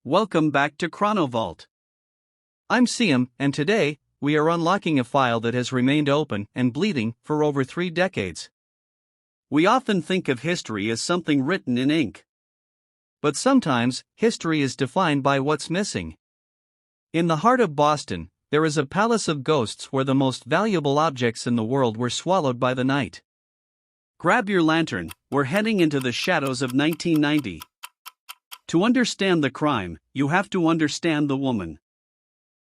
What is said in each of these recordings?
Welcome back to ChronoVault. I'm Siam, and today, we are unlocking a file that has remained open and bleeding for over 3 decades. We often think of history as something written in ink. But sometimes, history is defined by what's missing. In the heart of Boston, there is a palace of ghosts where the most valuable objects in the world were swallowed by the night. Grab your lantern, we're heading into the shadows of 1990. To understand the crime, you have to understand the woman.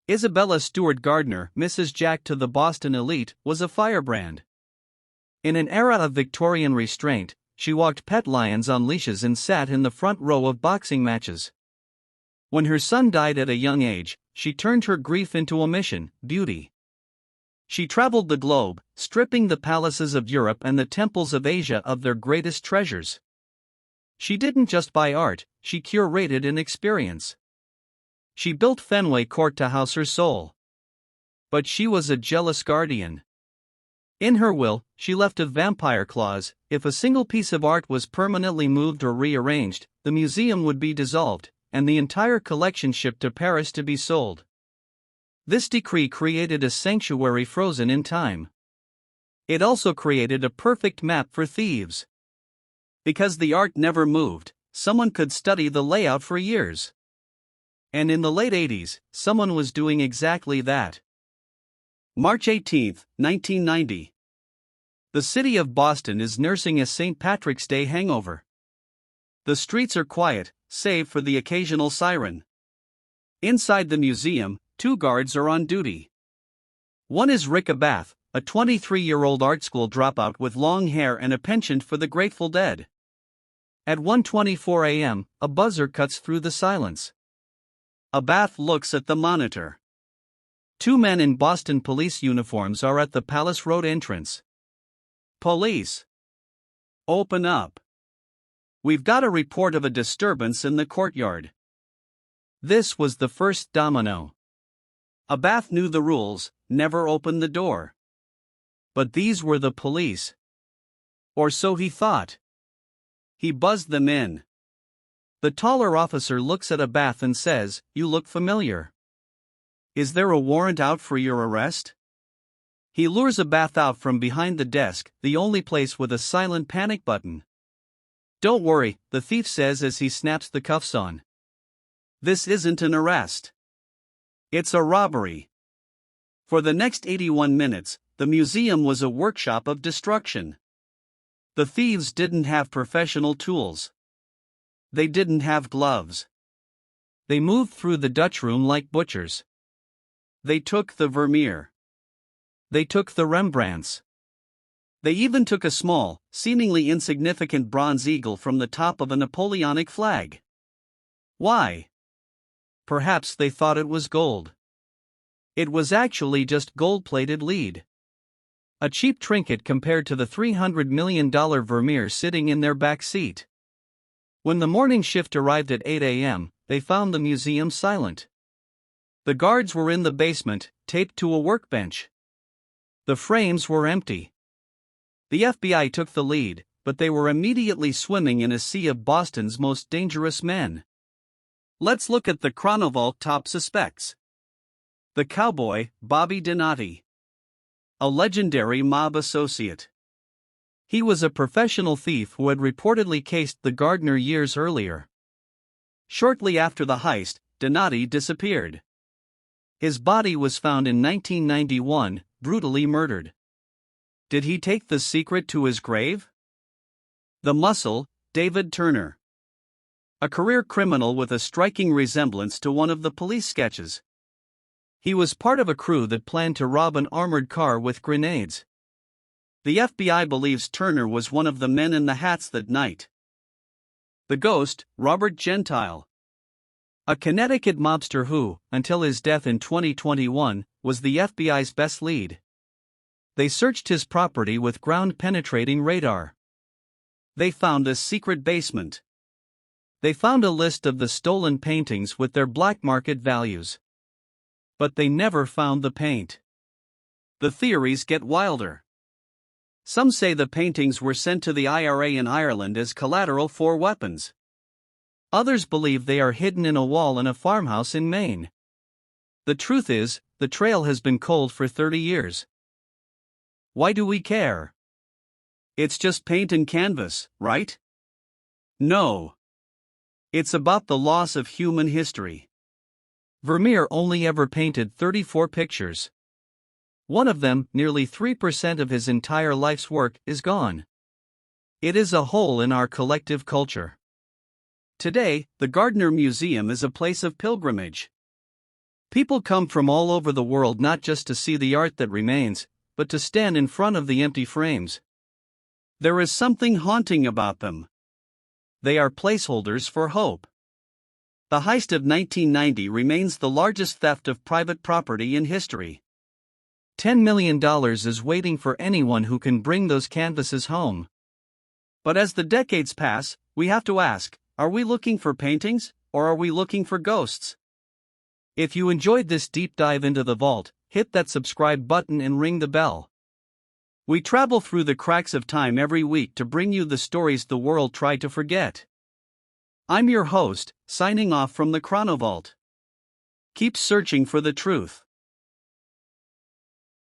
Isabella Stewart Gardner, Mrs. Jack to the Boston elite, was a firebrand. In an era of Victorian restraint, she walked pet lions on leashes and sat in the front row of boxing matches. When her son died at a young age, she turned her grief into a mission: beauty. She traveled the globe, stripping the palaces of Europe and the temples of Asia of their greatest treasures. She didn't just buy art, she curated an experience. She built Fenway Court to house her soul. But she was a jealous guardian. In her will, she left a vampire clause: if a single piece of art was permanently moved or rearranged, the museum would be dissolved, and the entire collection shipped to Paris to be sold. This decree created a sanctuary frozen in time. It also created a perfect map for thieves. Because the art never moved, someone could study the layout for years. And in the late 80s, someone was doing exactly that. March 18, 1990. The city of Boston is nursing a St. Patrick's Day hangover. The streets are quiet, save for the occasional siren. Inside the museum, 2 guards are on duty. One is Rick Abath, a 23-year-old art school dropout with long hair and a penchant for the Grateful Dead. At 1:24 a.m., a buzzer cuts through the silence. Abath looks at the monitor. 2 men in Boston police uniforms are at the Palace Road entrance. Police. Open up. We've got a report of a disturbance in the courtyard. This was the first domino. Abath knew the rules: never open the door. But these were the police. Or so he thought. He buzzed them in. The taller officer looks at Abath and says, "You look familiar. Is there a warrant out for your arrest?" He lures Abath out from behind the desk, the only place with a silent panic button. "Don't worry," the thief says as he snaps the cuffs on. "This isn't an arrest. It's a robbery." For the next 81 minutes, the museum was a workshop of destruction. The thieves didn't have professional tools. They didn't have gloves. They moved through the Dutch room like butchers. They took the vermeer. They took the Rembrandts. They even took a small, seemingly insignificant bronze eagle from the top of a Napoleonic flag. Why? Perhaps they thought it was gold. It was actually just gold-plated lead. A cheap trinket compared to the $300 million vermeer sitting in their back seat. When the morning shift arrived at 8 a.m., they found the museum silent. The guards were in the basement, taped to a workbench. The frames were empty. The FBI took the lead, but they were immediately swimming in a sea of Boston's most dangerous men. Let's look at the ChronoVault top suspects. The cowboy, Bobby Donati. A legendary mob associate. He was a professional thief who had reportedly cased the Gardner years earlier. Shortly after the heist, Donati disappeared. His body was found in 1991, brutally murdered. Did he take the secret to his grave? The muscle, David Turner. A career criminal with a striking resemblance to one of the police sketches. He was part of a crew that planned to rob an armored car with grenades. The FBI believes Turner was one of the men in the hats that night. The ghost, Robert Gentile. A Connecticut mobster who, until his death in 2021, was the FBI's best lead. They searched his property with ground-penetrating radar. They found a secret basement. They found a list of the stolen paintings with their black market values. But they never found the paint. The theories get wilder. Some say the paintings were sent to the IRA in Ireland as collateral for weapons. Others believe they are hidden in a wall in a farmhouse in Maine. The truth is, the trail has been cold for 30 years. Why do we care? It's just paint and canvas, right? No. It's about the loss of human history. Vermeer only ever painted 34 pictures. One of them, nearly 3% of his entire life's work, is gone. It is a hole in our collective culture. Today, the Gardner Museum is a place of pilgrimage. People come from all over the world not just to see the art that remains, but to stand in front of the empty frames. There is something haunting about them. They are placeholders for hope. The heist of 1990 remains the largest theft of private property in history. $10 million is waiting for anyone who can bring those canvases home. But as the decades pass, we have to ask, are we looking for paintings, or are we looking for ghosts? If you enjoyed this deep dive into the vault, hit that subscribe button and ring the bell. We travel through the cracks of time every week to bring you the stories the world tried to forget. I'm your host, signing off from the ChronoVault. Keep searching for the truth.